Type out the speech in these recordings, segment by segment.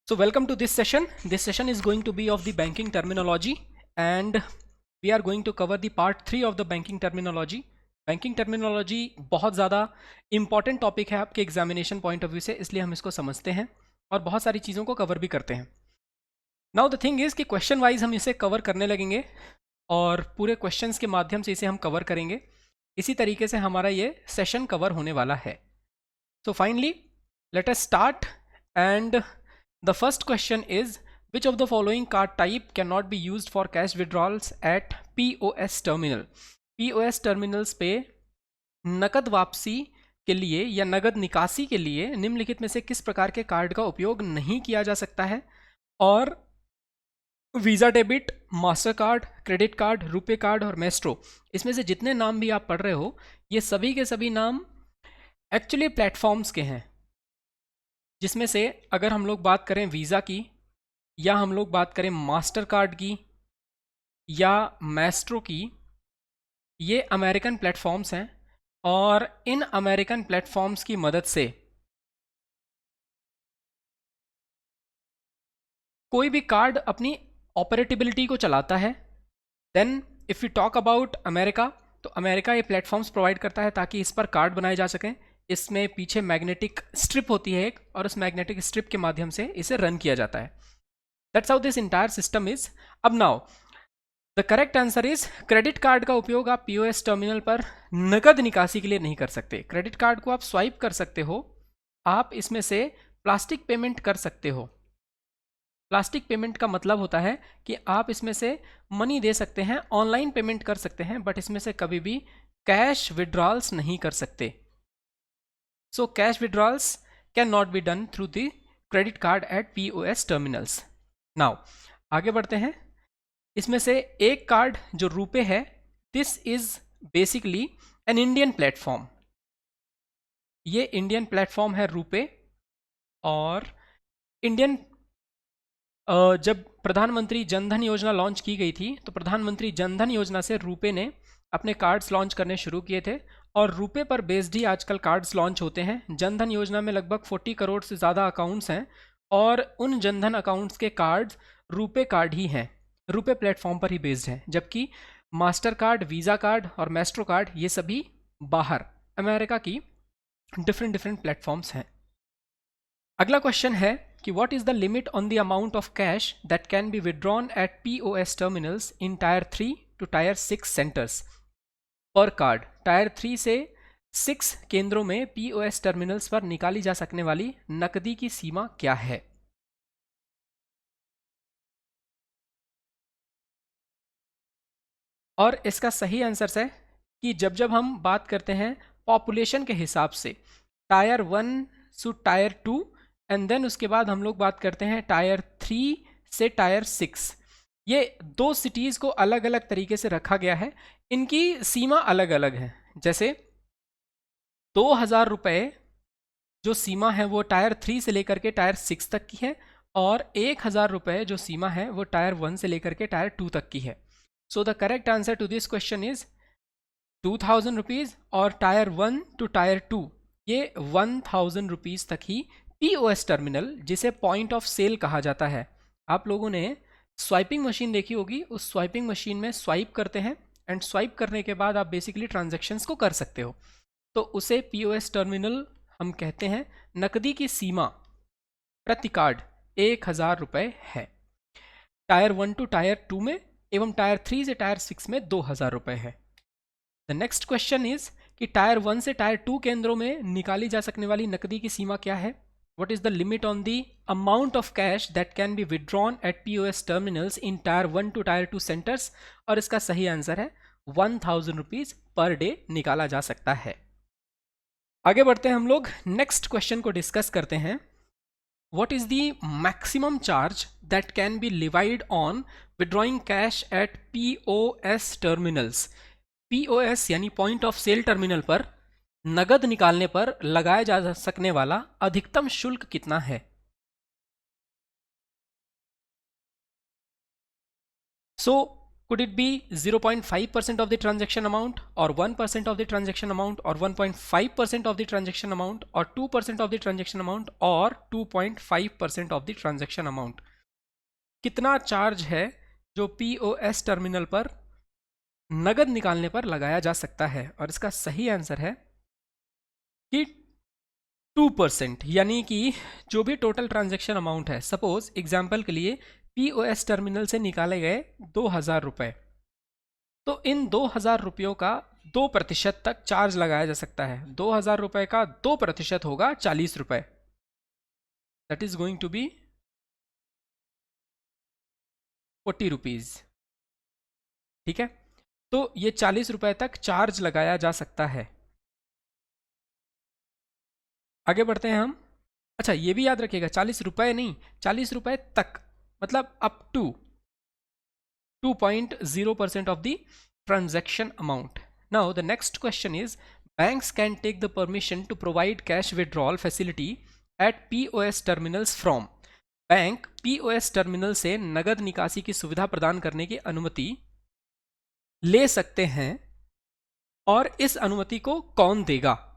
So welcome to this session. This session is going to be of the banking terminology and we are going to cover the part 3 of the banking terminology. Banking terminology बहुत ज़्यादा important topic है आपके examination point of view से, इसलिए हम इसको समझते हैं और बहुत सारी चीज़ों को कवर भी करते हैं. नाउ द थिंग इज़ कि क्वेश्चन वाइज हम इसे कवर करने लगेंगे और पूरे क्वेश्चंस के माध्यम से इसे हम कवर करेंगे. इसी तरीके से हमारा ये सेशन कवर होने वाला है. So finally let us start and the first question is, which of the following card type cannot be used for cash withdrawals at POS terminal? POS terminals पे नकद वापसी के लिए या नगद निकासी के लिए निम्नलिखित में से किस प्रकार के कार्ड का उपयोग नहीं किया जा सकता है? और visa debit, master card, credit card, RuPay card और मेस्ट्रो, इसमें से जितने नाम भी आप पढ़ रहे हो ये सभी के सभी नाम एक्चुअली प्लेटफॉर्म्स के हैं, जिसमें से अगर हम लोग बात करें वीज़ा की या हम लोग बात करें मास्टर कार्ड की या मेस्ट्रो की, ये अमेरिकन प्लेटफॉर्म्स हैं और इन अमेरिकन प्लेटफॉर्म्स की मदद से कोई भी कार्ड अपनी ऑपरेटिबिलिटी को चलाता है. Then if you talk about America, तो अमेरिका ये प्लेटफॉर्म्स प्रोवाइड करता है ताकि इस पर कार्ड बनाए जा सकें. इसमें पीछे मैग्नेटिक स्ट्रिप होती है एक, और उस मैग्नेटिक स्ट्रिप के माध्यम से इसे रन किया जाता है. That's how this entire system is. अब now the correct answer is credit card का उपयोग आप पीओएस टर्मिनल पर नकद निकासी के लिए नहीं कर सकते. क्रेडिट कार्ड को आप स्वाइप कर सकते हो, आप इसमें से प्लास्टिक पेमेंट कर सकते हो. प्लास्टिक पेमेंट का मतलब होता है कि आप इसमें से मनी दे सकते हैं, ऑनलाइन पेमेंट कर सकते हैं, बट इसमें से कभी भी कैश विड्रॉल्स नहीं कर सकते. So cash withdrawals cannot be done through the credit card at POS terminals. Now आगे बढ़ते हैं. इसमें से एक कार्ड जो रुपे है, this is basically an Indian platform. ये इंडियन प्लेटफॉर्म है रुपे. और इंडियन जब प्रधानमंत्री जनधन योजना लॉन्च की गई थी, तो प्रधानमंत्री जनधन योजना से रुपे ने अपने कार्ड्स लॉन्च करने शुरू किए थे और रुपे पर बेस्ड ही आजकल कार्ड्स लॉन्च होते हैं. जनधन योजना में लगभग 40 करोड़ से ज़्यादा अकाउंट्स हैं और उन जनधन अकाउंट्स के कार्ड्स रुपे कार्ड ही हैं, रुपे प्लेटफॉर्म पर ही बेस्ड हैं. जबकि मास्टर कार्ड, वीज़ा कार्ड और मेस्ट्रो कार्ड ये सभी बाहर अमेरिका की डिफरेंट प्लेटफॉर्म्स हैं. अगला क्वेश्चन है कि what is the limit on the amount of cash that can be withdrawn at POS terminals in tier 3 to tier 6 centres पर कार्ड. टायर 3 से 6 केंद्रों में POS टर्मिनल्स पर निकाली जा सकने वाली नकदी की सीमा क्या है? और इसका सही आंसर है कि जब जब हम बात करते हैं पॉपुलेशन के हिसाब से, टायर 1 से टायर 2 एंड देन उसके बाद हम लोग बात करते हैं टायर 3 से टायर 6. ये दो सिटीज़ को अलग अलग तरीके से रखा गया है, इनकी सीमा अलग अलग है. जैसे 2000 रुपये जो सीमा है वो टायर 3 से लेकर के टायर 6 तक की है, और 1000 रुपये जो सीमा है वो टायर 1 से लेकर के टायर 2 तक की है. So the correct answer to this question is 2000 rupees, और टायर 1 टू टायर 2 ये 1000 रुपीज़ तक ही POS टर्मिनल, जिसे पॉइंट ऑफ सेल कहा जाता है. आप लोगों ने स्वाइपिंग मशीन देखी होगी, उस स्वाइपिंग मशीन में स्वाइप करते हैं एंड स्वाइप करने के बाद आप बेसिकली ट्रांजैक्शंस को कर सकते हो, तो उसे POS टर्मिनल हम कहते हैं. नकदी की सीमा प्रति कार्ड 1000 रुपये है. टायर 1 टू टायर 2 में एवं टायर 3 से टायर 6 में 2000 रुपये है. द नेक्स्ट क्वेश्चन इज कि टायर 1 से टायर 2 केंद्रों में निकाली जा सकने वाली नकदी की सीमा क्या है? What is the limit on the amount of cash that can be withdrawn at POS terminals in Tier 1 to Tier 2 centers? और इसका सही आंसर है 1000 रुपीज़ पर डे निकाला जा सकता है. आगे बढ़ते हैं हम लोग, नेक्स्ट क्वेश्चन को डिस्कस करते हैं. What is the maximum charge that can be levied on withdrawing cash at POS terminals? POS यानी पॉइंट ऑफ सेल टर्मिनल पर नगद निकालने पर लगाया जा सकने वाला अधिकतम शुल्क कितना है? Could it be 0.5% of the transaction amount, or 1% of the transaction amount, or 1.5% of the transaction amount, or 2% of the transaction amount, or 2.5% of the transaction amount? कितना चार्ज है जो POS टर्मिनल पर नगद निकालने पर लगाया जा सकता है? और इसका सही आंसर है कि 2%, यानी कि जो भी टोटल ट्रांजैक्शन अमाउंट है, सपोज एग्जाम्पल के लिए POS टर्मिनल से निकाले गए 2000 रुपये, तो इन 2000 रुपयों का 2% तक चार्ज लगाया जा सकता है। 2000 रुपये का 2% होगा 40 रुपये, that is going to be 40 rupees. ठीक है, तो ये 40 रुपये तक चार्ज लगाया जा सकता है। आगे बढ़ते हैं हम। अच्छा, ये भी याद रखिएगा, 40 रुपये नहीं, 40 रुपये तक, मतलब up to 2.0% of the transaction amount. Now the next question is, banks can take the permission to provide cash withdrawal facility at POS terminals from. Bank POS terminal से नगद निकासी की सुविधा प्रदान करने की अनुमति ले सकते हैं, और इस अनुमति को कौन देगा?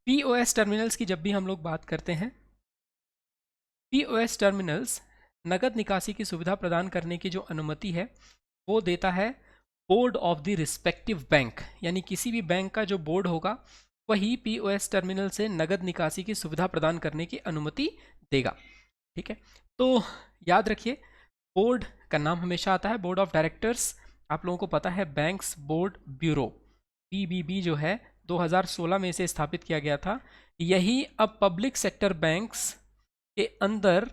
POS टर्मिनल्स की जब भी हम लोग बात करते हैं, POS टर्मिनल्स नगद निकासी की सुविधा प्रदान करने की जो अनुमति है वो देता है board of the respective bank, यानी किसी भी बैंक का जो बोर्ड होगा वही POS टर्मिनल से नगद निकासी की सुविधा प्रदान करने की अनुमति देगा। ठीक है, तो याद रखिए, बोर्ड का नाम हमेशा आता है बोर्ड ऑफ डायरेक्टर्स। आप लोगों को पता है बैंक्स बोर्ड ब्यूरो, BBB जो है 2016 में इसे स्थापित किया गया था। यही अब पब्लिक सेक्टर बैंक्स के अंदर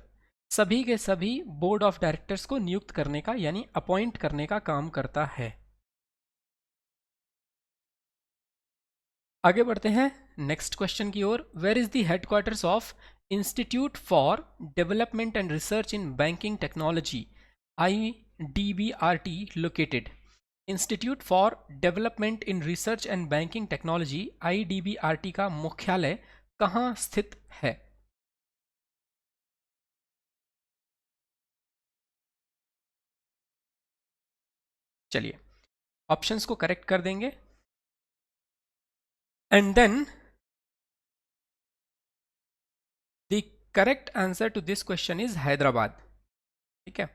सभी के सभी बोर्ड ऑफ डायरेक्टर्स को नियुक्त करने का, यानी अपॉइंट करने का काम करता है। आगे बढ़ते हैं नेक्स्ट क्वेश्चन की ओर। Where is the headquarters of Institute for Development and Research in Banking Technology, IDBRT located? Institute for Development in Research and Banking Technology, IDBRT का मुख्यालय कहाँ स्थित है? चलिए ऑप्शंस को करेक्ट कर देंगे, and then the correct answer to this question is Hyderabad. ठीक है,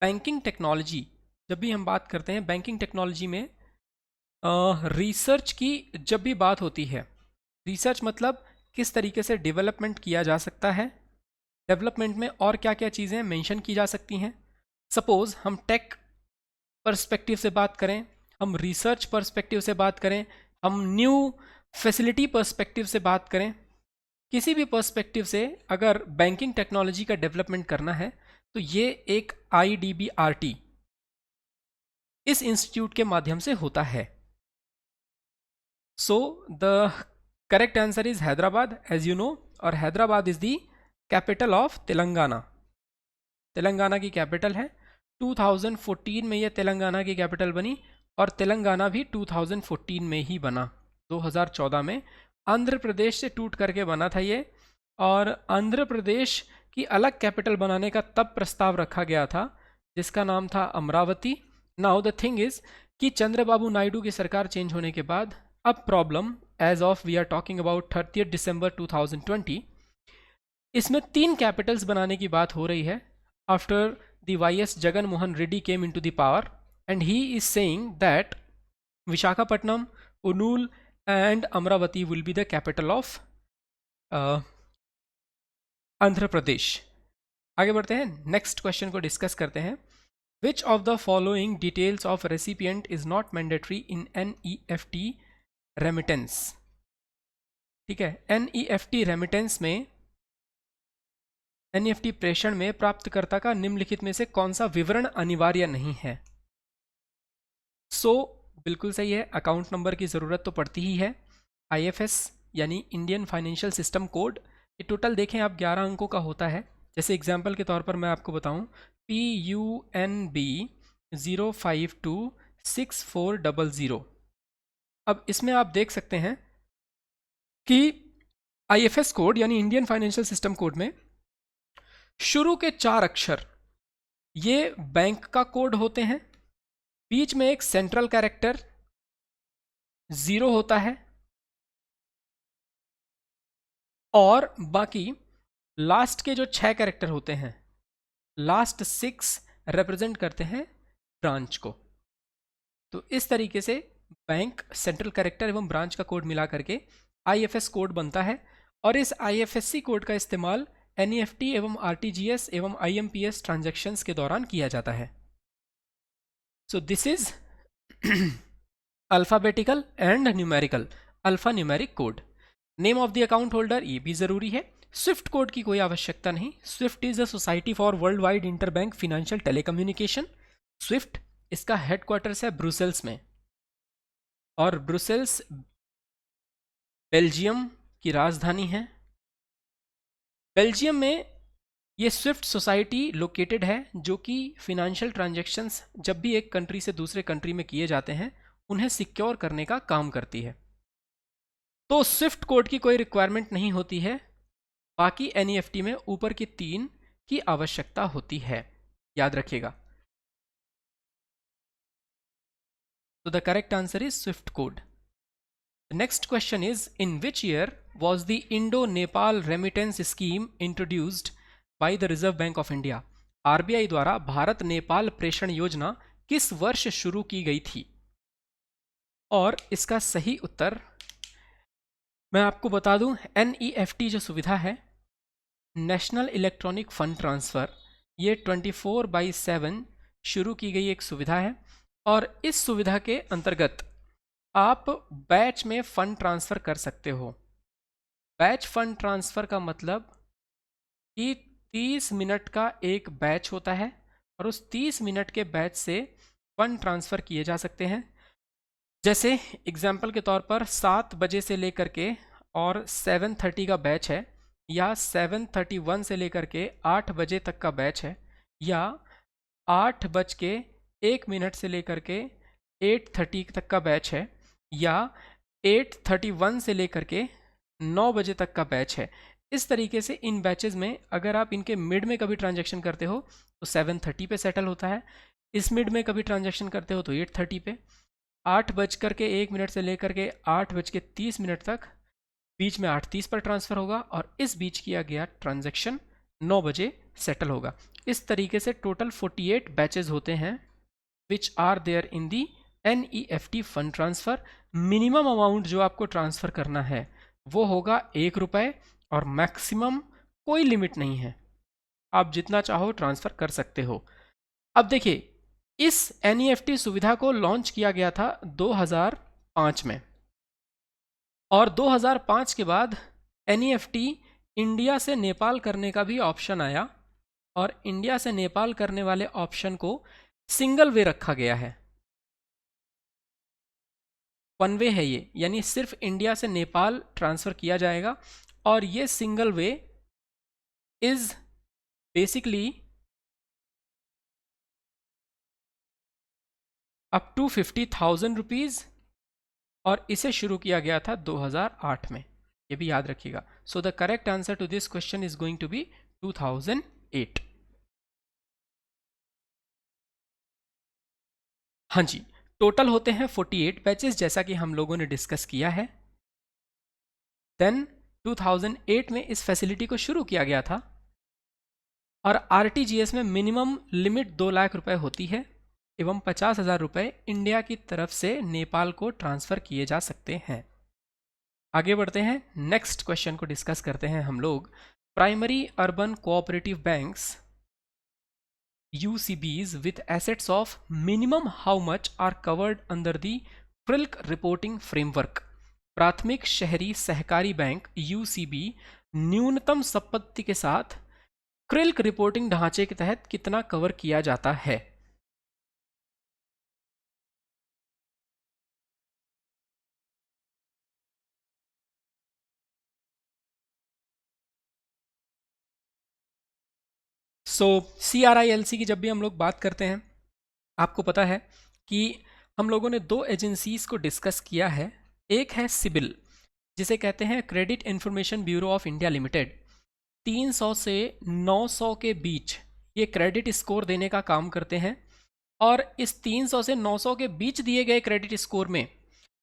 बैंकिंग टेक्नोलॉजी, जब भी हम बात करते हैं बैंकिंग टेक्नोलॉजी में रिसर्च की जब भी बात होती है, रिसर्च मतलब किस तरीके से डेवलपमेंट किया जा सकता है, डेवलपमेंट में और क्या क्या चीज़ें मेंशन की जा सकती हैं। सपोज हम टेक पर्सपेक्टिव से बात करें, हम रिसर्च पर्सपेक्टिव से बात करें, हम न्यू फैसिलिटी पर्सपेक्टिव से बात करें, किसी भी पर्सपेक्टिव से अगर बैंकिंग टेक्नोलॉजी का डेवलपमेंट करना है तो ये एक IDBRT इस इंस्टीट्यूट के माध्यम से होता है। So the correct answer is Hyderabad, as you know, और Hyderabad is the capital of Telangana. Telangana की कैपिटल है। 2014 में ये तेलंगाना की कैपिटल बनी, और तेलंगाना भी 2014 में ही बना, 2014 में। आंध्र प्रदेश से टूट करके बना था ये, और आंध्र प्रदेश की अलग कैपिटल बनाने का तब प्रस्ताव रखा गया था जिसका नाम था Amravati. Now the thing is कि चंद्रबाबू नायडू की सरकार चेंज होने के बाद अब problem, as of we are talking about 30 December 2020, इसमें 3 कैपिटल्स बनाने की बात हो रही है। After the YS Jagan Mohan Reddy came into the power, and he is saying that Visakhapatnam, Kurnool and Amaravati will be the capital of Andhra Pradesh. आगे बढ़ते हैं, नेक्स्ट क्वेश्चन को डिस्कस करते हैं। Which of the following details of recipient is not mandatory in NEFT remittance? ठीक है, NEFT remittance में, NEFT प्रेषण में प्राप्तकर्ता का निम्नलिखित में से कौन सा विवरण अनिवार्य नहीं है? बिल्कुल सही है, अकाउंट नंबर की ज़रूरत तो पड़ती ही है। IFS यानी इंडियन फाइनेंशियल सिस्टम कोड, ये टोटल देखें आप 11 अंकों का होता है। जैसे एग्जांपल के तौर पर मैं आपको बताऊं, PUNB 0526400। अब इसमें आप देख सकते हैं कि आईएफएस कोड यानी इंडियन फाइनेंशियल सिस्टम कोड में शुरू के 4 अक्षर ये बैंक का कोड होते हैं, बीच में एक सेंट्रल कैरेक्टर 0 होता है और बाकी लास्ट के जो 6 कैरेक्टर होते हैं, लास्ट 6 रिप्रेजेंट करते हैं ब्रांच को। तो इस तरीके से बैंक, सेंट्रल कैरेक्टर एवं ब्रांच का कोड मिला करके आईएफएस कोड बनता है और इस आईएफएससी कोड का इस्तेमाल एनईएफटी एवं आरटीजीएस एवं आईएमपीएस ट्रांजैक्शंस के दौरान किया जाता है। So this is alphabetical and numerical, alpha numeric code. Name of the account holder ये भी जरूरी है। स्विफ्ट कोड की कोई आवश्यकता नहीं। Swift is a society for world wide interbank financial telecommunication. Swift, इसका हेडक्वार्टर्स है ब्रुसेल्स में और ब्रुसेल्स बेल्जियम की राजधानी है। बेल्जियम में ये स्विफ्ट सोसाइटी लोकेटेड है जो कि फिनेंशियल ट्रांजैक्शंस जब भी एक कंट्री से दूसरे कंट्री में किए जाते हैं उन्हें सिक्योर करने का काम करती है। तो स्विफ्ट कोड की कोई रिक्वायरमेंट नहीं होती है, बाकी एनईएफटी में ऊपर की 3 की आवश्यकता होती है, याद रखिएगा। तो the correct answer is Swift code. The next question is, in which year was the Indo-Nepal remittance scheme introduced by the Reserve Bank of India? RBI द्वारा भारत नेपाल प्रेषण योजना किस वर्ष शुरू की गई थी? और इसका सही उत्तर मैं आपको बता दूं, एनईएफटी जो सुविधा है, नेशनल इलेक्ट्रॉनिक फंड ट्रांसफर, ये 24/7 शुरू की गई एक सुविधा है और इस सुविधा के अंतर्गत आप बैच में फंड ट्रांसफ़र कर सकते हो। बैच फंड ट्रांसफ़र का मतलब कि 30 मिनट का एक बैच होता है और उस 30 मिनट के बैच से फंड ट्रांसफ़र किए जा सकते हैं। जैसे एग्जाम्पल के तौर पर 7 बजे से लेकर के और 7:30 का बैच है, या 7:31 से लेकर के 8 बजे तक का बैच है, या 8:01 से लेकर के 8:30 तक का बैच है, या 8:31 से लेकर के 9 बजे तक का बैच है। इस तरीके से इन बैचेस में अगर आप इनके मिड में कभी ट्रांजैक्शन करते हो तो 7:30 पे सेटल होता है, इस मिड में कभी ट्रांजैक्शन करते हो तो 8:30 पे, 8:01 से लेकर के 8:30 तक बीच में 8:30 पर ट्रांसफ़र होगा और इस बीच किया गया ट्रांजैक्शन 9 बजे सेटल होगा। इस तरीके से टोटल 48 बैचेस होते हैं which are there in the NEFT fund transfer. Minimum amount जो आपको ट्रांसफ़र करना है वो होगा 1 रुपये और मैक्सिमम कोई लिमिट नहीं है, आप जितना चाहो ट्रांसफ़र कर सकते हो। अब देखिए, इस एनईएफटी सुविधा को लॉन्च किया गया था 2005 में और 2005 के बाद एनईएफटी इंडिया से नेपाल करने का भी ऑप्शन आया और इंडिया से नेपाल करने वाले ऑप्शन को सिंगल वे रखा गया है। वन वे है ये, यानी सिर्फ इंडिया से नेपाल ट्रांसफ़र किया जाएगा और ये single way is basically up to 50,000 rupees और इसे शुरू किया गया था 2008 में, ये भी याद रखिएगा। So the correct answer to this question is going to be 2008। हाँ जी, टोटल होते हैं 48 बैचेस जैसा कि हम लोगों ने डिस्कस किया है। देन 2008 में इस फैसिलिटी को शुरू किया गया था और आरटीजीएस में मिनिमम लिमिट 2 लाख रुपए होती है एवं 50,000 रुपये इंडिया की तरफ से नेपाल को ट्रांसफ़र किए जा सकते हैं। आगे बढ़ते हैं, नेक्स्ट क्वेश्चन को डिस्कस करते हैं हम लोग। Primary urban cooperative banks UCBs with assets of minimum how much are covered under the क्रिल्क रिपोर्टिंग फ्रेमवर्क। प्राथमिक शहरी सहकारी बैंक UCB न्यूनतम संपत्ति के साथ क्रिल्क रिपोर्टिंग ढांचे के तहत कितना कवर किया जाता है? CRILC की जब भी हम लोग बात करते हैं, आपको पता है कि हम लोगों ने 2 एजेंसीज को डिस्कस किया है। एक है सिबिल, जिसे कहते हैं credit information bureau of India limited, 300 से 900 के बीच ये क्रेडिट स्कोर देने का काम करते हैं। और इस 300 से 900 के बीच दिए गए क्रेडिट स्कोर में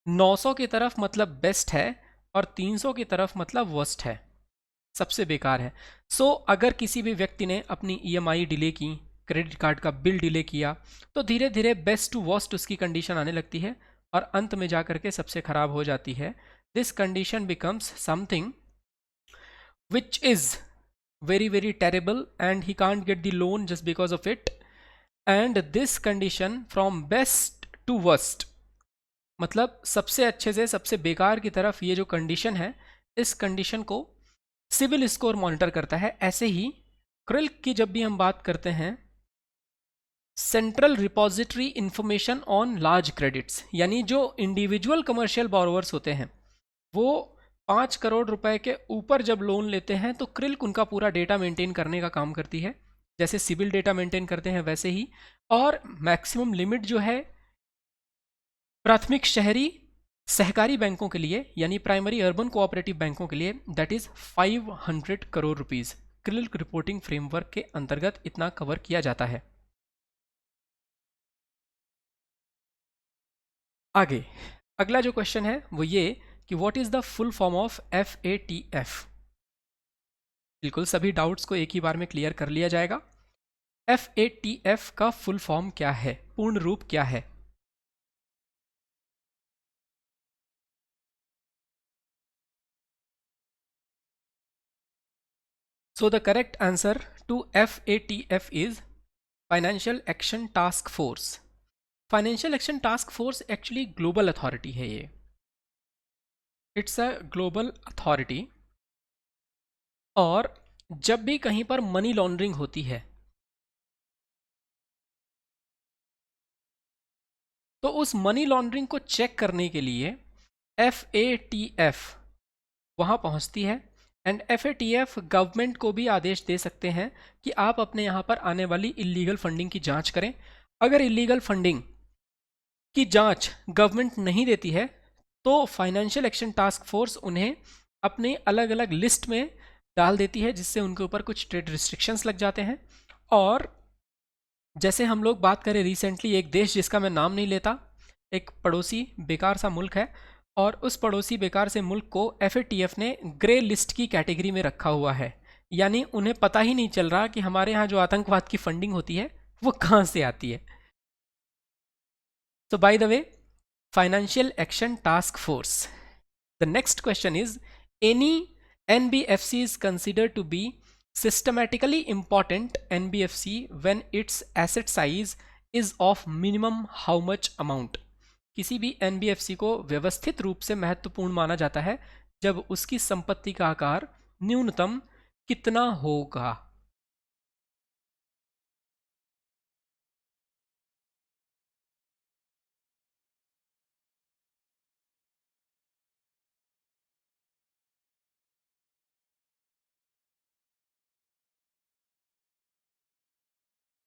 900 की तरफ मतलब बेस्ट है और 300 की तरफ मतलब वर्स्ट है, सबसे बेकार है। सो अगर किसी भी व्यक्ति ने अपनी ईएमआई डिले की, क्रेडिट कार्ड का बिल डिले किया, तो धीरे धीरे बेस्ट टू वर्स्ट उसकी कंडीशन आने लगती है और अंत में जाकर के सबसे खराब हो जाती है। This condition becomes something which is very very terrible and he can't get the loan just because of it. And this condition from best to worst, मतलब सबसे अच्छे से सबसे बेकार की तरफ ये जो कंडीशन है, इस कंडीशन को सिविल स्कोर मॉनिटर करता है। ऐसे ही क्रिल्क की जब भी हम बात करते हैं, central repository information on large credits, यानी जो इंडिविजुअल कमर्शियल बोरोवर्स होते हैं वो 5 करोड़ रुपए के ऊपर जब लोन लेते हैं तो क्रिल्क उनका पूरा डेटा मेंटेन करने का काम करती है, जैसे सिविल डेटा मेंटेन करते हैं वैसे ही। और मैक्सिमम लिमिट जो है प्राथमिक शहरी सहकारी बैंकों के लिए, यानी प्राइमरी अर्बन कोऑपरेटिव बैंकों के लिए, दैट इज 500 करोड़ रुपीस क्रिल्क रिपोर्टिंग फ्रेमवर्क के अंतर्गत इतना कवर किया जाता है। आगे अगला जो क्वेश्चन है वो ये कि what is the full form of FATF। बिल्कुल सभी डाउट्स को एक ही बार में क्लियर कर लिया जाएगा। FATF का फुल फॉर्म क्या है, पूर्ण रूप क्या है? So the correct answer to FATF is financial action task force. Financial action task force actually global authority है, ये इट्स अ ग्लोबल अथॉरिटी। और जब भी कहीं पर मनी लॉन्ड्रिंग होती है तो उस मनी लॉन्ड्रिंग को चेक करने के लिए FATF वहाँ पहुँचती है। एंड FATF गवर्नमेंट को भी आदेश दे सकते हैं कि आप अपने यहाँ पर आने वाली इलीगल फंडिंग की जांच करें। अगर इलीगल फंडिंग की जांच गवर्नमेंट नहीं देती है तो फाइनेंशियल एक्शन टास्क फोर्स उन्हें अपने अलग अलग लिस्ट में डाल देती है, जिससे उनके ऊपर कुछ ट्रेड रिस्ट्रिक्शंस लग जाते हैं। और जैसे हम लोग बात करें रिसेंटली एक देश जिसका मैं नाम नहीं लेता, एक पड़ोसी बेकार सा मुल्क है, और उस पड़ोसी बेकार से मुल्क को FATF ने ग्रे लिस्ट की कैटेगरी में रखा हुआ है, यानी उन्हें पता ही नहीं चल रहा कि हमारे यहाँ जो आतंकवाद की फंडिंग होती है वो कहाँ से आती है। So by the way, Financial Action Task Force. The next question is, any NBFC is considered to be systematically important NBFC when its asset size is of minimum how much amount? किसी भी NBFC को व्यवस्थित रूप से महत्वपूर्ण माना जाता है जब उसकी संपत्ति का आकार न्यूनतम कितना होगा।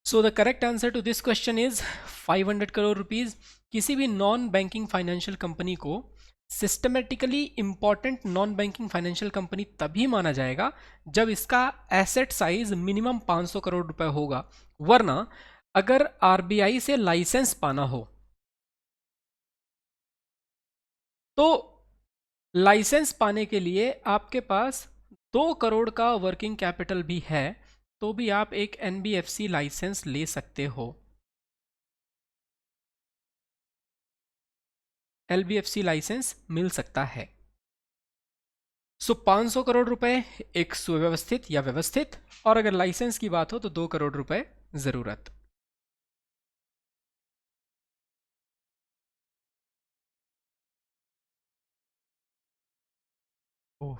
So the correct answer to this question is 500 crore rupees. किसी भी नॉन बैंकिंग फाइनेंशियल कंपनी को systematically important non banking financial company तभी माना जाएगा जब इसका एसेट साइज मिनिमम 500 करोड़ रुपए होगा। वरना अगर RBI से लाइसेंस पाना हो तो लाइसेंस पाने के लिए आपके पास 2 करोड़ का वर्किंग कैपिटल भी है तो भी आप एक NBFC लाइसेंस ले सकते हो। LBFC लाइसेंस मिल सकता है। सो 500 करोड़ रुपए एक सुव्यवस्थित या व्यवस्थित, और अगर लाइसेंस की बात हो तो 2 करोड़ रुपए जरूरत। ओह,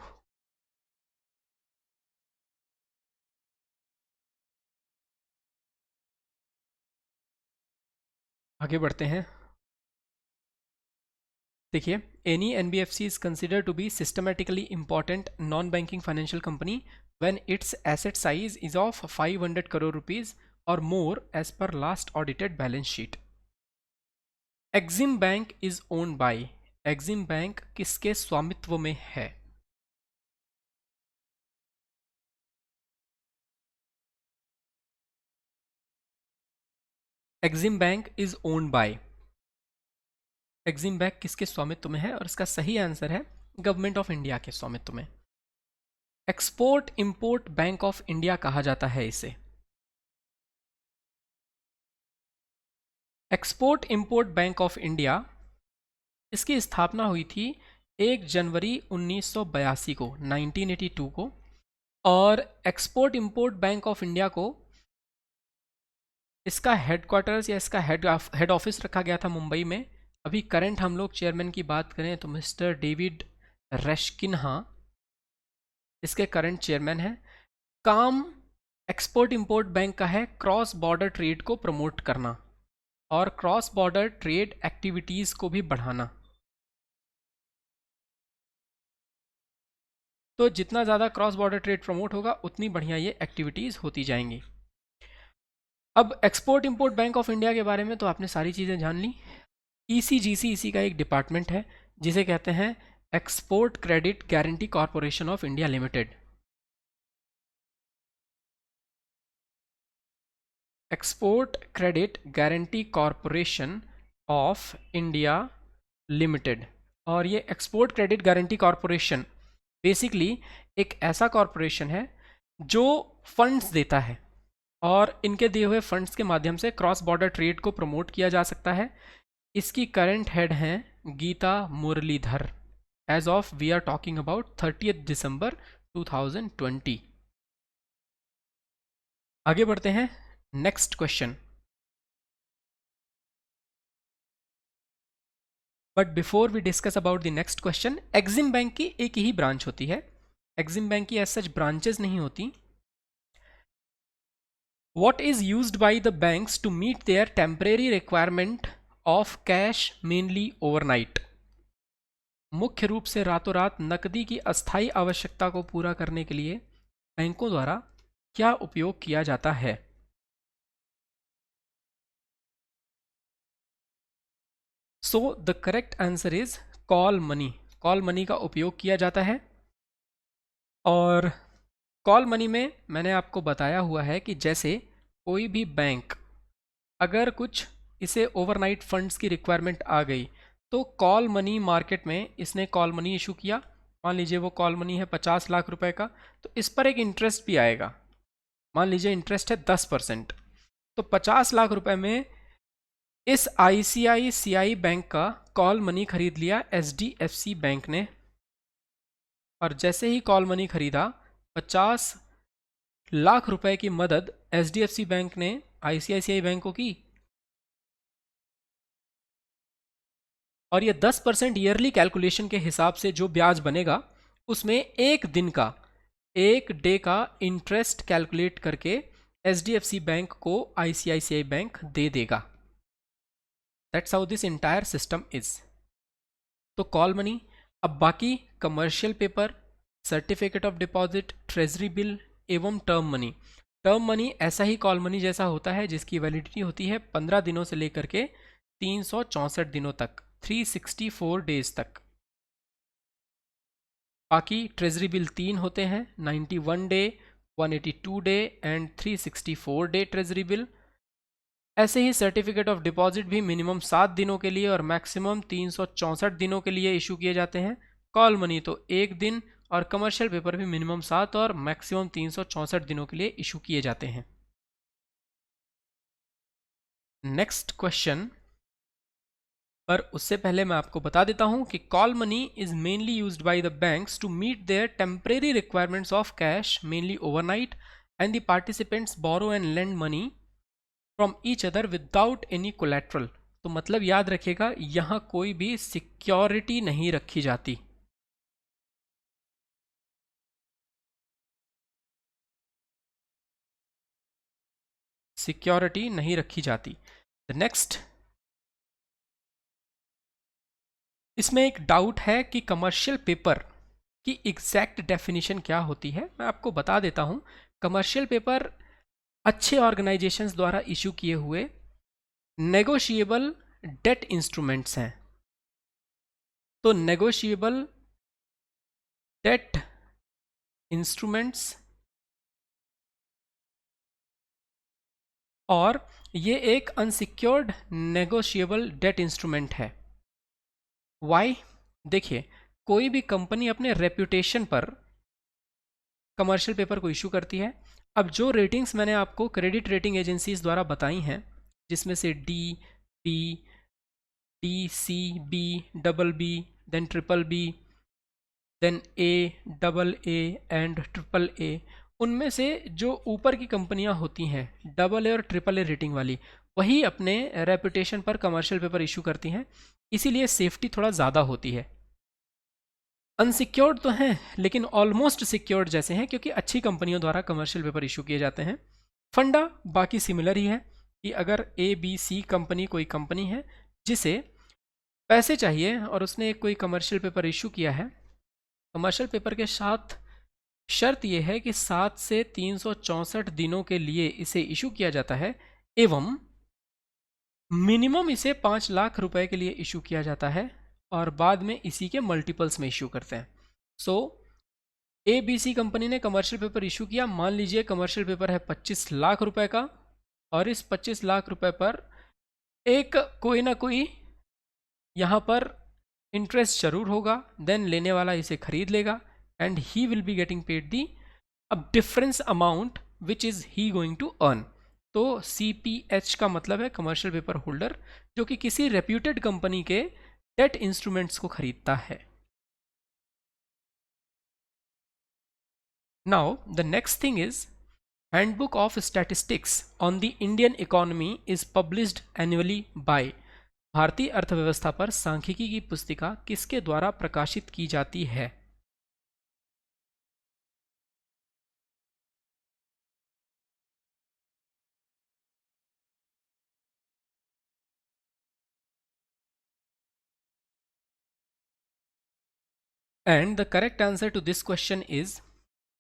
आगे बढ़ते हैं। देखिए, any NBFC is consider to be systematically important non banking financial company when its asset size is of 500 crore rupees और more as per last audited balance sheet. Exim Bank is owned by Exim Bank किसके स्वामित्व में है? Exim Bank is owned by, Exim Bank किसके स्वामित्व में है? और इसका सही आंसर है गवर्नमेंट ऑफ इंडिया के स्वामित्व में। Export import bank of India कहा जाता है इसे। Export import bank of India, इसकी स्थापना हुई थी 1 जनवरी 1982 को, 1982 को। और export import bank of India को, इसका हेडक्वार्टर्स या इसका हेड ऑफिस रखा गया था मुंबई में। अभी करंट हम लोग चेयरमैन की बात करें तो मिस्टर डेविड रेशकिन्हा इसके करंट चेयरमैन हैं। काम एक्सपोर्ट इंपोर्ट बैंक का है क्रॉस बॉर्डर ट्रेड को प्रमोट करना और क्रॉस बॉर्डर ट्रेड एक्टिविटीज़ को भी बढ़ाना। तो जितना ज़्यादा क्रॉस बॉर्डर ट्रेड प्रमोट होगा उतनी बढ़िया ये एक्टिविटीज़ होती जाएंगी। अब export import bank of India के बारे में तो आपने सारी चीज़ें जान ली। ईसीजीसी इसी का एक डिपार्टमेंट है जिसे कहते हैं export credit guarantee corporation of India limited. Export credit guarantee corporation of India limited. और ये export credit guarantee corporation basically एक ऐसा कॉरपोरेशन है जो फंड्स देता है और इनके दिए हुए फंड्स के माध्यम से क्रॉस बॉर्डर ट्रेड को प्रमोट किया जा सकता है। इसकी करंट हेड हैं Gita Muralidhar. As of we are talking about 30 December 2020। आगे बढ़ते हैं next question. But before we discuss about the next question, Exim bank की एक ही ब्रांच होती है। एक्सिम बैंक की एज सच ब्रांचेस नहीं होती। What is used by the banks to meet their temporary requirement of cash mainly overnight? मुख्य रूप से रातों रात नकदी की अस्थायी आवश्यकता को पूरा करने के लिए बैंकों द्वारा क्या उपयोग किया जाता है? So the correct answer is call money. Call money का उपयोग किया जाता है। और कॉल मनी में मैंने आपको बताया हुआ है कि जैसे कोई भी बैंक अगर कुछ इसे ओवरनाइट फंड्स की रिक्वायरमेंट आ गई तो कॉल मनी मार्केट में इसने कॉल मनी इशू किया। मान लीजिए वो कॉल मनी है 50 लाख रुपए का, तो इस पर एक इंटरेस्ट भी आएगा। मान लीजिए इंटरेस्ट है 10%, तो 50 लाख रुपए में इस ICICI बैंक का कॉल मनी खरीद लिया HDFC बैंक ने। और जैसे ही कॉल मनी खरीदा 50 लाख रुपए की मदद HDFC बैंक ने ICICI बैंक को की। और ये 10% ईयरली कैलकुलेशन के हिसाब से जो ब्याज बनेगा उसमें एक डे का इंटरेस्ट कैलकुलेट करके HDFC बैंक को ICICI बैंक दे देगा। That's how this entire system is. तो कॉल मनी। अब बाकी commercial paper, certificate of deposit, treasury bill एवं टर्म मनी। टर्म मनी ऐसा ही कॉल मनी जैसा होता है जिसकी वैलिडिटी होती है 15 दिनों से लेकर के 364 दिनों तक, 364 डेज तक। बाकी ट्रेजरी बिल 3 होते हैं, 91 day, 182 day and 364 day treasury bill. ऐसे ही सर्टिफिकेट ऑफ डिपॉजिट भी मिनिमम 7 दिनों के लिए और मैक्सिमम 364 दिनों के लिए इशू किए जाते हैं। कॉल मनी तो 1 दिन और कमर्शियल पेपर भी मिनिमम 7 और मैक्सिमम 364 दिनों के लिए इशू किए जाते हैं। नेक्स्ट क्वेश्चन, पर उससे पहले मैं आपको बता देता हूं कि call money is mainly used by the banks to meet their temporary requirements of cash mainly overnight and the participants borrow and lend money from each other without any collateral. तो मतलब याद रखिएगा यहां कोई भी सिक्योरिटी नहीं रखी जाती। सिक्योरिटी नहीं रखी जाती। नेक्स्ट, इसमें एक डाउट है कि कमर्शियल पेपर की एग्जैक्ट डेफिनेशन क्या होती है। मैं आपको बता देता हूं। कमर्शियल पेपर अच्छे ऑर्गेनाइजेशंस द्वारा इशू किए हुए नेगोशिएबल डेट इंस्ट्रूमेंट्स हैं। तो नेगोशिएबल डेट इंस्ट्रूमेंट्स, और ये एक अनसिक्योर्ड नेगोशिएबल डेट इंस्ट्रूमेंट है। वाई? देखिए, कोई भी कंपनी अपने रेप्यूटेशन पर कमर्शियल पेपर को इशू करती है। अब जो रेटिंग्स मैंने आपको क्रेडिट रेटिंग एजेंसीज द्वारा बताई हैं, जिसमें से D, B, D, C, B, double B, then triple B, then A, double A and triple A, उनमें से जो ऊपर की कंपनियां होती हैं डबल ए और ट्रिपल ए रेटिंग वाली, वही अपने रेपुटेशन पर कमर्शियल पेपर इशू करती हैं। इसीलिए सेफ्टी थोड़ा ज़्यादा होती है। अनसिक्योर्ड तो हैं लेकिन ऑलमोस्ट सिक्योर्ड जैसे हैं, क्योंकि अच्छी कंपनियों द्वारा कमर्शियल पेपर इशू किए जाते हैं। फंडा बाकी सिमिलर ही है कि अगर ए बी सी कंपनी कोई कंपनी है जिसे पैसे चाहिए और उसने कोई कमर्शियल पेपर इशू किया है, कमर्शियल पेपर के साथ शर्त यह है कि 7 से 364 दिनों के लिए इसे इशू किया जाता है, एवं मिनिमम इसे 5 लाख रुपए के लिए इशू किया जाता है और बाद में इसी के मल्टीपल्स में इशू करते हैं। सो ए बी सी कंपनी ने कमर्शियल पेपर इशू किया, मान लीजिए कमर्शियल पेपर है 25 लाख रुपए का, और इस 25 लाख रुपए पर एक कोई ना कोई यहाँ पर इंटरेस्ट जरूर होगा, देन लेने वाला इसे खरीद लेगा and he will be getting paid the अब difference amount which is he going to earn. तो CPH का मतलब है कमर्शियल पेपर होल्डर, जो कि किसी रेप्यूटेड कंपनी के डेट इंस्ट्रूमेंट्स को खरीदता है। Now the next thing is handbook of statistics on the Indian economy is published annually by. भारतीय अर्थव्यवस्था पर सांख्यिकी की पुस्तिका किसके द्वारा प्रकाशित की जाती है? And the correct answer to this question is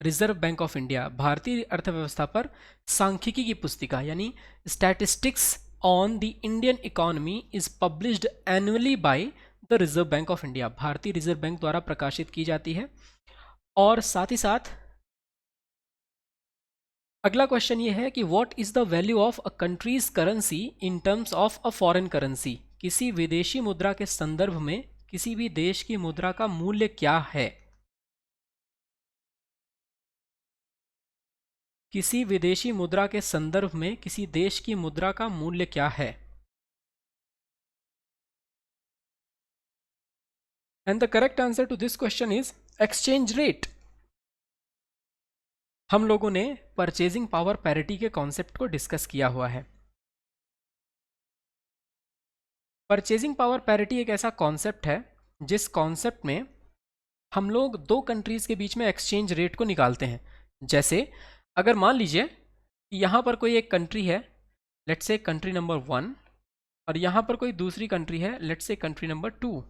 Reserve Bank of India. भारतीय अर्थव्यवस्था पर सांख्यिकी की पुस्तिका यानी statistics on the Indian economy is published annually by the Reserve Bank of India. भारतीय रिजर्व बैंक द्वारा प्रकाशित की जाती है। और साथ ही साथ अगला क्वेश्चन ये है कि what is the value of a countries currency in terms of a foreign currency. किसी विदेशी मुद्रा के संदर्भ में किसी भी देश की मुद्रा का मूल्य क्या है? किसी विदेशी मुद्रा के संदर्भ में किसी देश की मुद्रा का मूल्य क्या है? And the correct answer to this question is exchange rate. हम लोगों ने परचेजिंग पावर पैरिटी के कॉन्सेप्ट को डिस्कस किया हुआ है। परचेजिंग पावर पैरिटी एक ऐसा कॉन्सेप्ट है जिस कॉन्सेप्ट में हम लोग दो कंट्रीज के बीच में एक्सचेंज रेट को निकालते हैं। जैसे अगर मान लीजिए कि यहाँ पर कोई एक कंट्री है, लेट्स से कंट्री नंबर 1, और यहाँ पर कोई दूसरी कंट्री है, लेट्स से कंट्री नंबर 2।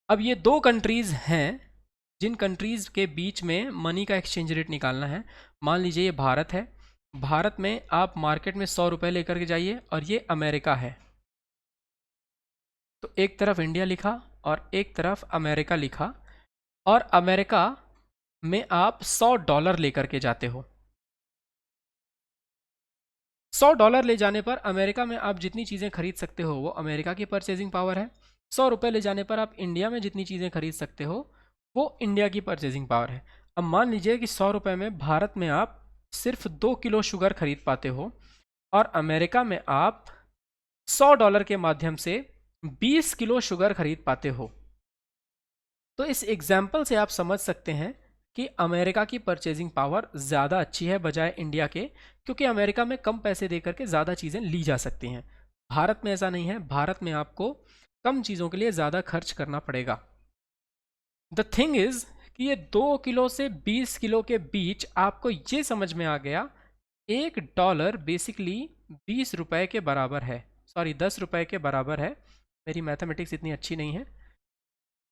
अब ये दो कंट्रीज हैं जिन कंट्रीज के बीच में मनी का एक्सचेंज रेट निकालना है। मान लीजिए ये भारत है, भारत में आप मार्केट में 100 रुपये लेकर के जाइए, और ये अमेरिका है। तो एक तरफ इंडिया लिखा और एक तरफ अमेरिका लिखा, और अमेरिका में आप $100 लेकर के जाते हो। $100 ले जाने पर अमेरिका में आप जितनी चीज़ें खरीद सकते हो वो अमेरिका की परचेजिंग पावर है। 100 रुपये ले जाने पर आप इंडिया में जितनी चीज़ें खरीद सकते हो वो इंडिया की परचेजिंग पावर है। अब मान लीजिए कि 100 रुपये में भारत में आप सिर्फ 2 किलो शुगर खरीद पाते हो, और अमेरिका में आप $100 के माध्यम से 20 किलो शुगर खरीद पाते हो। तो इस एग्जाम्पल से आप समझ सकते हैं कि अमेरिका की परचेजिंग पावर ज़्यादा अच्छी है बजाय इंडिया के, क्योंकि अमेरिका में कम पैसे देकर के ज़्यादा चीज़ें ली जा सकती हैं। भारत में ऐसा नहीं है, भारत में आपको कम चीज़ों के लिए ज़्यादा खर्च करना पड़ेगा। द थिंग इज़ कि ये 2 किलो से 20 किलो के बीच आपको ये समझ में आ गया, $1 बेसिकली 20 रुपये के बराबर है, सॉरी 10 रुपये के बराबर है, मेरी मैथमेटिक्स इतनी अच्छी नहीं है,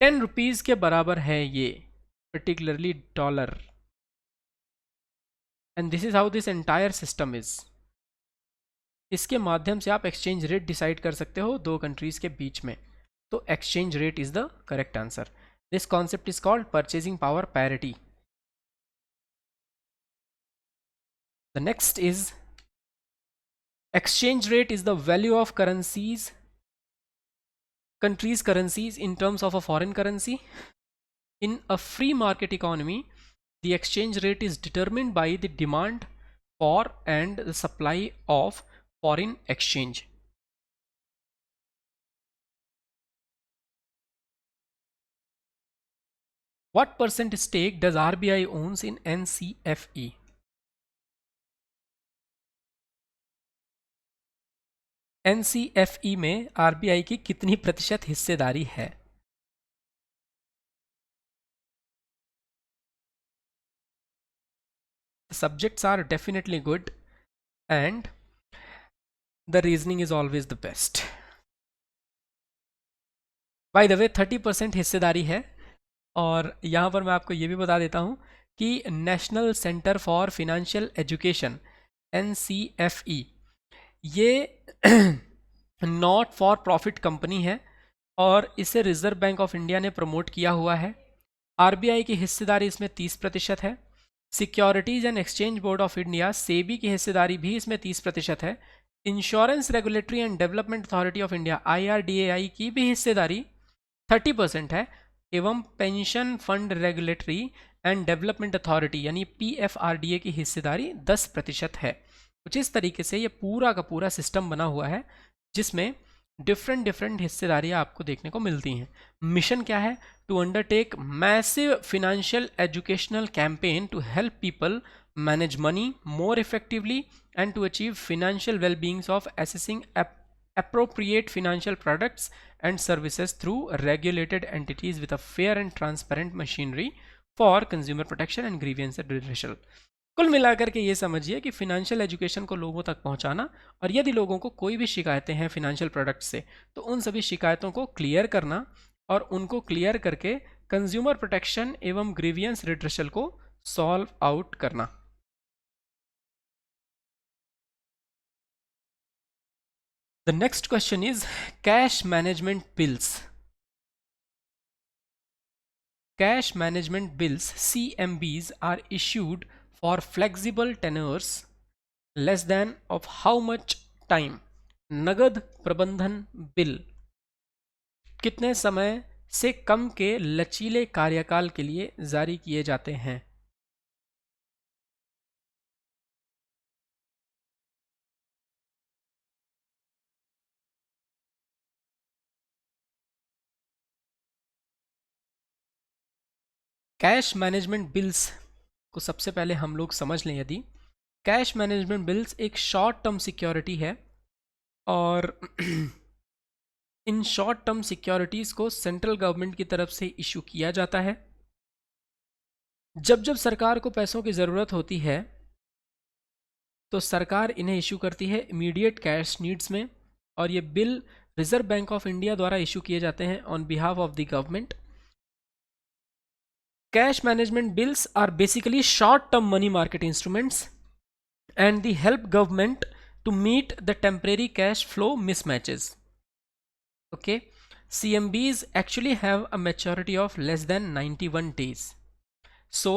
10 रुपीज़ के बराबर है ये, particularly dollar, and this is how this entire system is। इसके माध्यम से आप एक्सचेंज रेट डिसाइड कर सकते हो दो कंट्रीज के बीच में। तो exchange rate is the correct answer. This concept is called purchasing power parity. The next is exchange rate is the value of countries currencies in terms of a foreign currency. In a free market economy, the exchange rate is determined by the demand for and the supply of foreign exchange. What percent stake does RBI owns in NCFE? NCFE में RBI की कितनी प्रतिशत हिस्सेदारी है? The subjects are definitely good and the reasoning is always the best. By the way, 30% हिस्सेदारी है. और यहाँ पर मैं आपको ये भी बता देता हूँ कि national centre for financial education NCFE ये नॉट फॉर प्रॉफिट कंपनी है और इसे रिजर्व बैंक ऑफ इंडिया ने प्रमोट किया हुआ है. RBI की हिस्सेदारी इसमें 30% है. Securities and exchange board of India SEBI की हिस्सेदारी भी इसमें 30% है. Insurance regulatory and development authority of India IRDAI की भी हिस्सेदारी 30% है. एवं pension fund regulatory and development authority यानी PFRDA की हिस्सेदारी 10% है. कुछ इस तरीके से ये पूरा का पूरा सिस्टम बना हुआ है जिसमें डिफरेंट हिस्सेदारियां आपको देखने को मिलती हैं. मिशन क्या है? To undertake massive financial educational campaign to help people manage money more effectively and to achieve financial wellbeings of assessing appropriate financial products and services through regulated entities with a fair and transparent machinery for consumer protection and grievance redressal. कुल मिलाकर के ये समझिए कि financial education को लोगों तक पहुंचाना और यदि लोगों को कोई भी शिकायतें हैं फिनेंशियल प्रोडक्ट से तो उन सभी शिकायतों को क्लियर करना और उनको क्लियर करके कंज्यूमर प्रोटेक्शन एवं ग्रीवियंस रिड्रेसल को सॉल्व आउट करना. The next question is cash management bills. Cash management bills CMBs are issued for flexible tenures less than of how much time? नगद प्रबंधन बिल कितने समय से कम के लचीले कार्यकाल के लिए जारी किए जाते हैं? कैश मैनेजमेंट बिल्स को सबसे पहले हम लोग समझ लें. यदि कैश मैनेजमेंट बिल्स एक शॉर्ट टर्म सिक्योरिटी है और इन शॉर्ट टर्म सिक्योरिटीज़ को सेंट्रल गवर्नमेंट की तरफ से इशू किया जाता है. जब जब सरकार को पैसों की ज़रूरत होती है तो सरकार इन्हें इशू करती है इमीडिएट कैश नीड्स में और ये bill reserve Bank of India द्वारा इशू किए जाते हैं on behalf of the government. Cash management bills are basically short-term money market instruments and they help government to meet the temporary cash flow mismatches. Okay, CMBs actually have a maturity of less than 91 days. So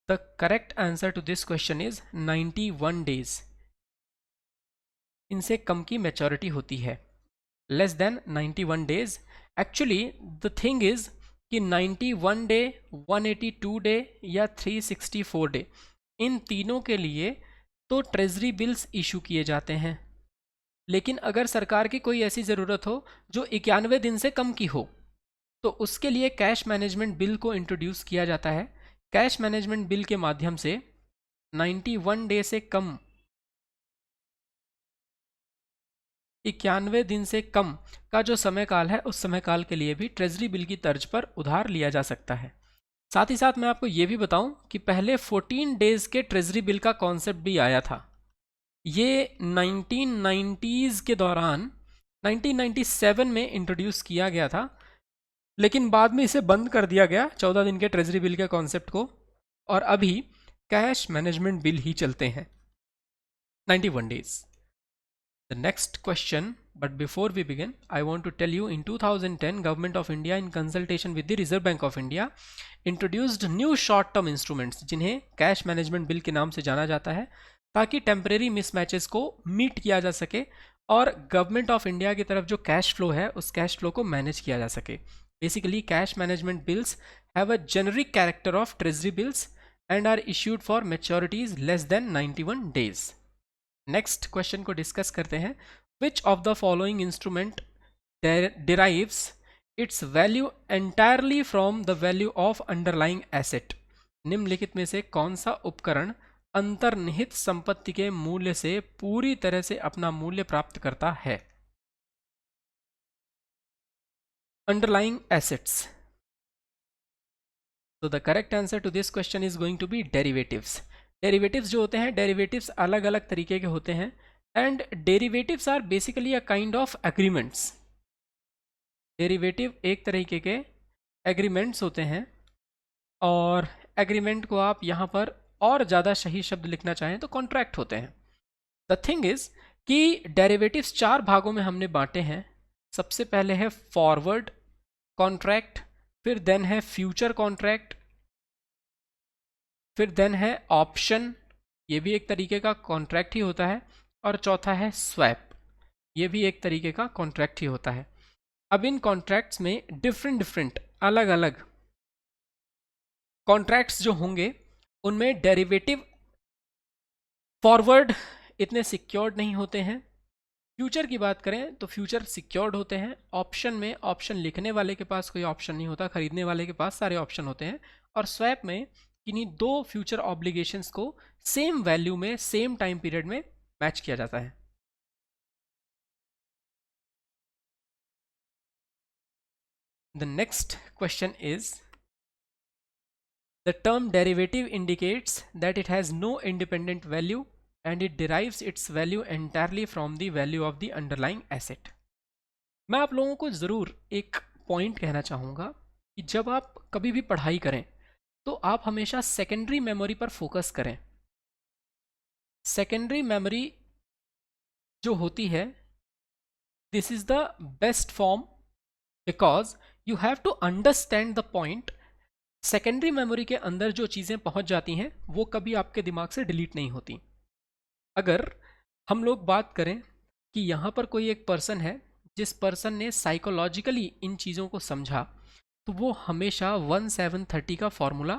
the correct answer to this question is 91 days. इनसे कम की maturity होती है, less than 91 days. Actually the thing is कि 91 day, 182 day या 364 day in तीनों के लिए तो ट्रेजरी बिल्स इशू किए जाते हैं. लेकिन अगर सरकार की कोई ऐसी ज़रूरत हो जो 91 दिन से कम की हो तो उसके लिए कैश मैनेजमेंट बिल को इंट्रोड्यूस किया जाता है. कैश मैनेजमेंट बिल के माध्यम से 91 डे से कम 91 दिन से कम का जो समय काल है उस समय काल के लिए भी ट्रेजरी बिल की तर्ज पर उधार लिया जा सकता है. साथ ही साथ मैं आपको ये भी बताऊं कि पहले 14 डेज के ट्रेजरी बिल का कॉन्सेप्ट भी आया था. ये 1990s के दौरान 1997 में इंट्रोड्यूस किया गया था लेकिन बाद में इसे बंद कर दिया गया 14 दिन के ट्रेजरी बिल के कॉन्सेप्ट को और अभी कैश मैनेजमेंट बिल ही चलते हैं 91 days. The next question but before we begin, I want to tell you, in 2010, Government of India in consultation with the Reserve Bank of India introduced new short term instruments, जिन्हें cash management bill के नाम से जाना जाता है, ताकि temporary मिसमैचेस को meet किया जा सके और गवर्नमेंट ऑफ इंडिया की तरफ जो कैश फ्लो है उस कैश फ्लो को मैनेज किया जा सके. Basically cash management bills have a generic character of treasury bills and are issued for maturities less than 91 days. Next question को डिस्कस करते हैं. Which of the following instrument derives its value entirely from the value of underlying asset? निम्नलिखित में से कौन सा उपकरण अंतर्निहित संपत्ति के मूल्य से पूरी तरह से अपना मूल्य प्राप्त करता है? Underlying assets. So the correct answer to this question is going to be derivatives. Derivatives जो होते हैं, derivatives अलग अलग तरीके के होते हैं and derivatives are basically a kind of agreements. Derivative एक तरीके के agreements होते हैं और agreement को आप यहाँ पर और ज़्यादा सही शब्द लिखना चाहें तो contract होते हैं. The thing is कि derivatives 4 भागों में हमने बांटे हैं. सबसे पहले है forward contract, फिर देन है फ्यूचर कॉन्ट्रैक्ट, फिर देन है ऑप्शन, ये भी एक तरीके का कॉन्ट्रैक्ट ही होता है, और चौथा है स्वैप, ये भी एक तरीके का कॉन्ट्रैक्ट ही होता है. अब इन कॉन्ट्रैक्ट्स में डिफरेंट अलग अलग कॉन्ट्रैक्ट्स जो होंगे उनमें डेरिवेटिव फॉरवर्ड इतने सिक्योर्ड नहीं होते हैं. फ्यूचर की बात करें तो फ्यूचर सिक्योर्ड होते हैं. ऑप्शन में ऑप्शन लिखने वाले के पास कोई ऑप्शन नहीं होता, खरीदने वाले के पास सारे ऑप्शन होते हैं. और स्वैप में किन्हीं 2 फ्यूचर ऑब्लिगेशंस को सेम वैल्यू में सेम टाइम पीरियड में मैच किया जाता है. The next question is, the term derivative indicates that it has no independent value and it derives its value entirely from the value of the underlying asset. मैं आप लोगों को ज़रूर एक पॉइंट कहना चाहूँगा कि जब आप कभी भी पढ़ाई करें तो आप हमेशा सेकेंडरी मेमोरी पर फोकस करें. सेकेंडरी मेमोरी जो होती है, this is the best form because you have to understand the point. Secondary memory के अंदर जो चीज़ें पहुँच जाती हैं वो कभी आपके दिमाग से डिलीट नहीं होती. अगर हम लोग बात करें कि यहाँ पर कोई एक पर्सन है जिस पर्सन ने साइकोलॉजिकली इन चीज़ों को समझा, तो वो हमेशा 1730 का फॉर्मूला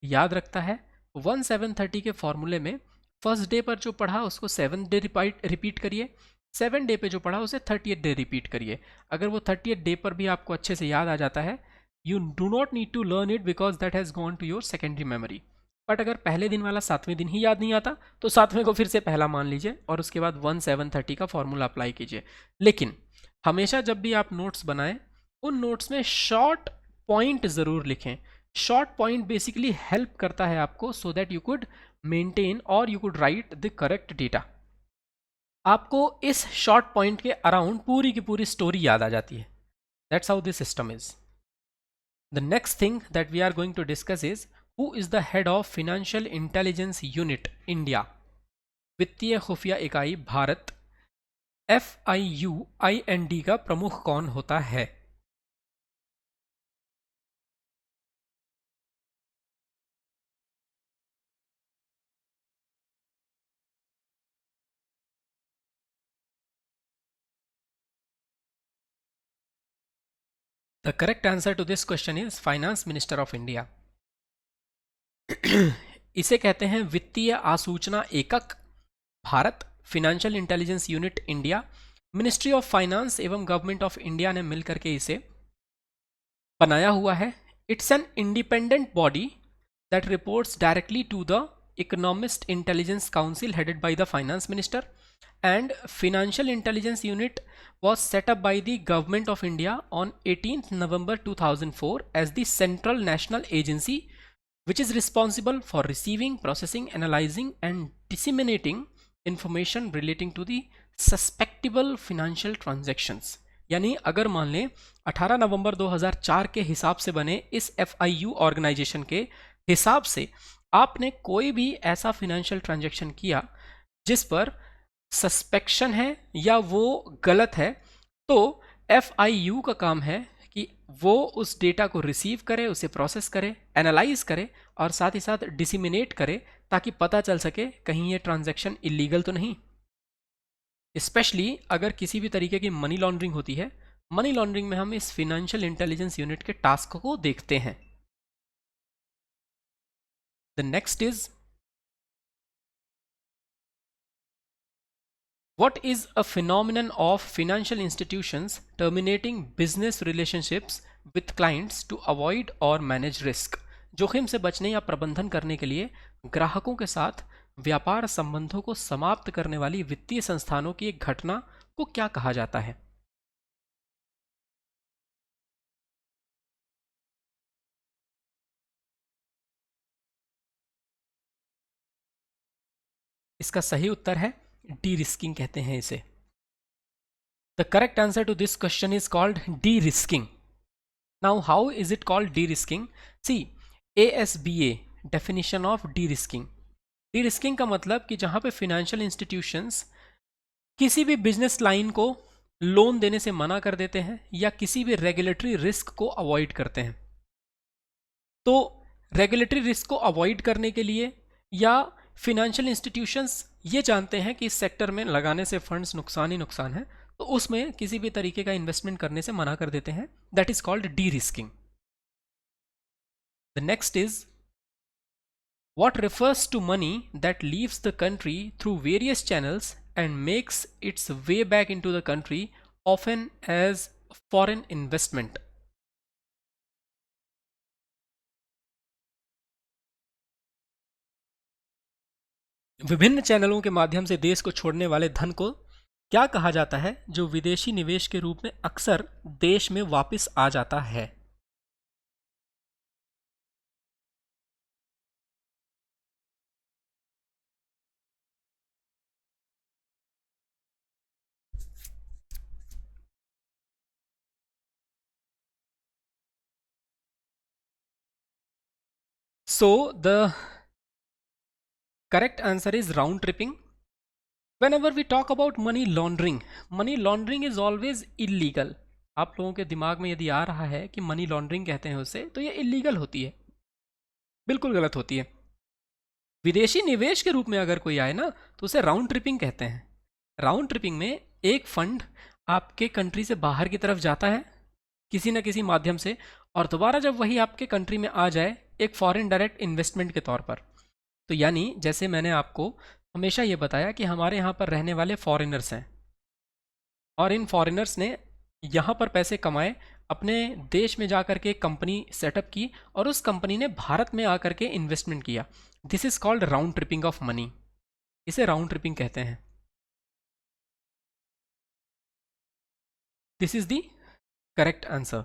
याद रखता है. 1730 के फॉर्मूले में फर्स्ट डे पर जो पढ़ा उसको 7 डे रिपीट करिए, 7 डे पे जो पढ़ा उसे 30th डे रिपीट करिए. अगर वो 30th डे पर भी आपको अच्छे से याद आ जाता है, you do not need to learn it because that has gone to your secondary memory. But अगर पहले दिन वाला 7वें दिन ही याद नहीं आता तो 7वें को फिर से पहला मान लीजिए और उसके बाद 1730 का फॉर्मूला अप्लाई कीजिए. लेकिन हमेशा जब भी आप नोट्स बनाएं, उन नोट्स में शॉर्ट पॉइंट ज़रूर लिखें. शॉर्ट पॉइंट बेसिकली हेल्प करता है आपको so that you could maintain और you could write the correct data. आपको इस शॉर्ट पॉइंट के अराउंड पूरी की पूरी स्टोरी याद आ जाती है. That's how this system is. The next thing that we are going to discuss is, Who is the head of Financial Intelligence Unit India? वित्तीय खुफिया इकाई भारत FIUIND का प्रमुख कौन होता है? The correct answer to this question is Finance Minister of India. इसे कहते हैं वित्तीय आसूचना एकक Bharat, financial intelligence unit India. Ministry of finance एवं गवर्नमेंट ऑफ इंडिया ने मिलकर के इसे बनाया हुआ है. It's an independent body that reports directly to the economist intelligence council headed by the finance minister. And financial intelligence unit was set up by the government of India on 18th November 2004 as the Central National Agency which is responsible for receiving, processing, analyzing and disseminating information relating to the suspectable financial transactions. यानी अगर मान लें 18 नवंबर 2004 के हिसाब से बने इस FIU organisation के हिसाब से आपने कोई भी ऐसा फिनेंशियल ट्रांजैक्शन किया जिस पर सस्पेक्शन है या वो गलत है, तो FIU का काम है कि वो उस डेटा को रिसीव करे, उसे प्रोसेस करे, एनालाइज करे और साथ ही साथ डिसिमिनेट करे, ताकि पता चल सके कहीं ये ट्रांजैक्शन इलीगल तो नहीं। स्पेशली अगर किसी भी तरीके की मनी लॉन्ड्रिंग होती है, मनी लॉन्ड्रिंग में हम इस फिनेंशियल इंटेलिजेंस यूनिट के टास्क को देखते हैं। The next is, what is a phenomenon of financial institutions terminating business relationships with clients to avoid or manage risk? जोखिम से बचने या प्रबंधन करने के लिए ग्राहकों के साथ व्यापार संबंधों को समाप्त करने वाली वित्तीय संस्थानों की एक घटना को क्या कहा जाता है? इसका सही उत्तर है डी रिस्किंग, कहते हैं इसे। The correct answer to this question is called derisking. Now how is it called derisking? See, ASBA definition of derisking. Derisking का मतलब कि जहां पे फिनेंशियल इंस्टीट्यूशंस किसी भी बिजनेस लाइन को लोन देने से मना कर देते हैं या किसी भी रेगुलेटरी रिस्क को अवॉइड करते हैं। तो रेगुलेटरी रिस्क को अवॉइड करने के लिए या फिनेंशियल इंस्टीट्यूशंस ये जानते हैं कि इस सेक्टर में लगाने से फंड्स नुकसान ही नुकसान है, तो उसमें किसी भी तरीके का इन्वेस्टमेंट करने से मना कर देते हैं। That is called D risking. The next is, what refers to money that leaves the country through various channels and makes its way back into the country, often as foreign investment? विभिन्न चैनलों के माध्यम से देश को छोड़ने वाले धन को क्या कहा जाता है जो विदेशी निवेश के रूप में अक्सर देश में वापस आ जाता है? So the correct answer is round tripping. Whenever we talk about money laundering is always illegal. आप लोगों के दिमाग में यदि आ रहा है कि मनी लॉन्ड्रिंग कहते हैं उसे, तो ये इलीगल होती है, बिल्कुल गलत होती है। विदेशी निवेश के रूप में अगर कोई आए ना, तो उसे राउंड ट्रिपिंग कहते हैं। राउंड ट्रिपिंग में एक फंड आपके कंट्री से बाहर की तरफ जाता है किसी न किसी माध्यम से, और दोबारा जब वही आपके कंट्री में आ जाए एक फॉरेन डायरेक्ट इन्वेस्टमेंट के तौर पर। तो यानी जैसे मैंने आपको हमेशा ये बताया कि हमारे यहाँ पर रहने वाले फॉरेनर्स हैं, और इन फॉरेनर्स ने यहाँ पर पैसे कमाए, अपने देश में जा कर के एक कंपनी सेटअप की और उस कंपनी ने भारत में आकर के इन्वेस्टमेंट किया। This is called round tripping of money. इसे राउंड ट्रिपिंग कहते हैं। This is the correct answer.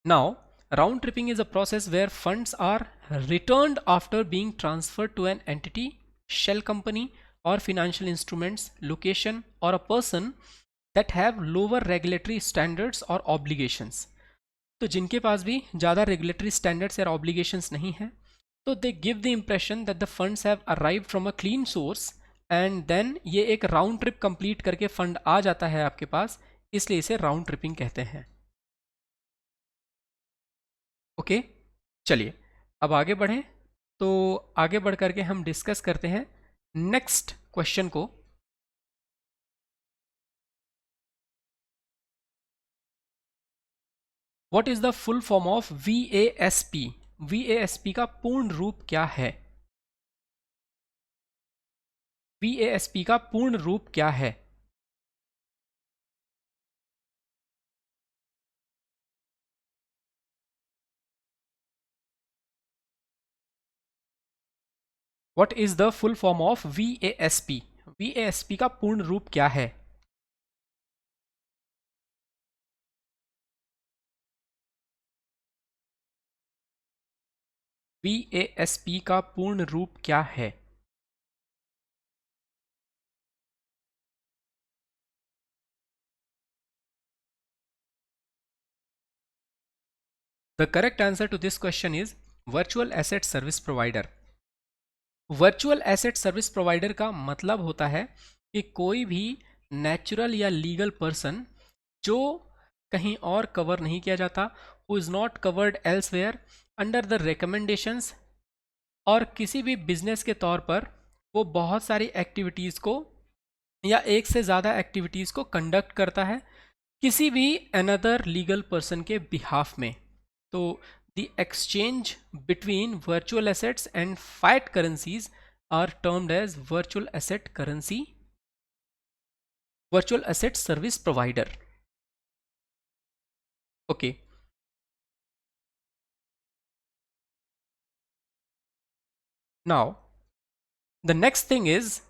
Now, round tripping is a process where funds are returned after being transferred to an entity, shell company, or financial instruments, location, or a person that have lower regulatory standards or obligations. तो जिनके पास भी ज़्यादा regulatory standards या obligations नहीं हैं, तो they give the impression that the funds have arrived from a clean source, and then ये एक राउंड ट्रिप कंप्लीट करके फंड आ जाता है आपके पास, इसलिए इसे राउंड ट्रिपिंग कहते हैं। ओके, चलिए अब आगे बढ़ें। तो आगे बढ़ करके हम डिस्कस करते हैं नेक्स्ट क्वेश्चन को। What is the full form of VASP? VASP का पूर्ण रूप क्या है? VASP का पूर्ण रूप क्या है? What is the full form of VASP? VASP का पूर्ण रूप क्या है? VASP का पूर्ण रूप क्या है? The correct answer to this question is virtual asset service provider. Virtual asset service provider का मतलब होता है कि कोई भी नेचुरल या लीगल पर्सन जो कहीं और कवर नहीं किया जाता, who is not covered elsewhere under the recommendations, और किसी भी बिजनेस के तौर पर वो बहुत सारी एक्टिविटीज़ को या एक से ज़्यादा एक्टिविटीज़ को कंडक्ट करता है किसी भी अनदर लीगल पर्सन के बिहाफ में। तो the exchange between virtual assets and fiat currencies are termed as virtual asset currency, virtual asset service provider. Okay, now the next thing is,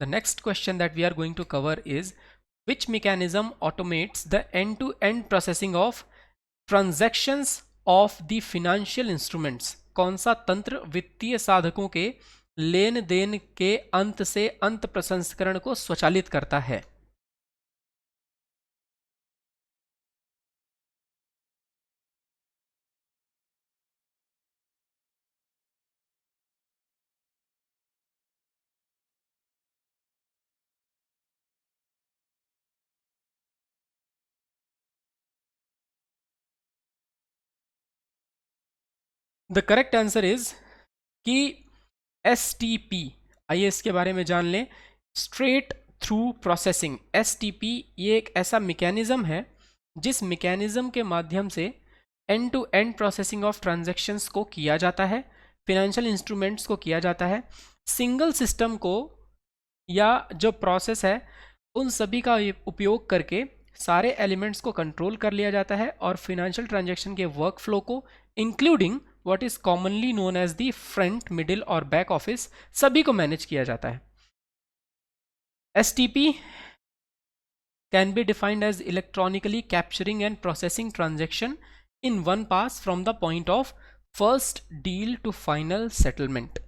the next question that we are going to cover is which mechanism automates the end-to-end processing of transactions of the financial instruments। कौन सा तंत्र वित्तीय साधकों के लेन then के अंत से अंत प्रसंस्करण को स्वचालित करता है? द करेक्ट आंसर इज कि STP, आइए इसके बारे में जान लें। स्ट्रेट थ्रू प्रोसेसिंग, STP ये एक ऐसा मैकेनिज्म है जिस मैकेनिज्म के माध्यम से end to end processing of transactions को किया जाता है, फिनेंशियल इंस्ट्रूमेंट्स को किया जाता है। सिंगल सिस्टम को या जो प्रोसेस है उन सभी का उपयोग करके सारे एलिमेंट्स को कंट्रोल कर लिया जाता है और फिनेंशियल ट्रांजैक्शन के वर्क फ्लो को including what is commonly known as the front, middle और बैक ऑफिस सभी को मैनेज किया जाता है। STP can be defined as electronically capturing and processing transaction in one pass from the point of first deal to final settlement।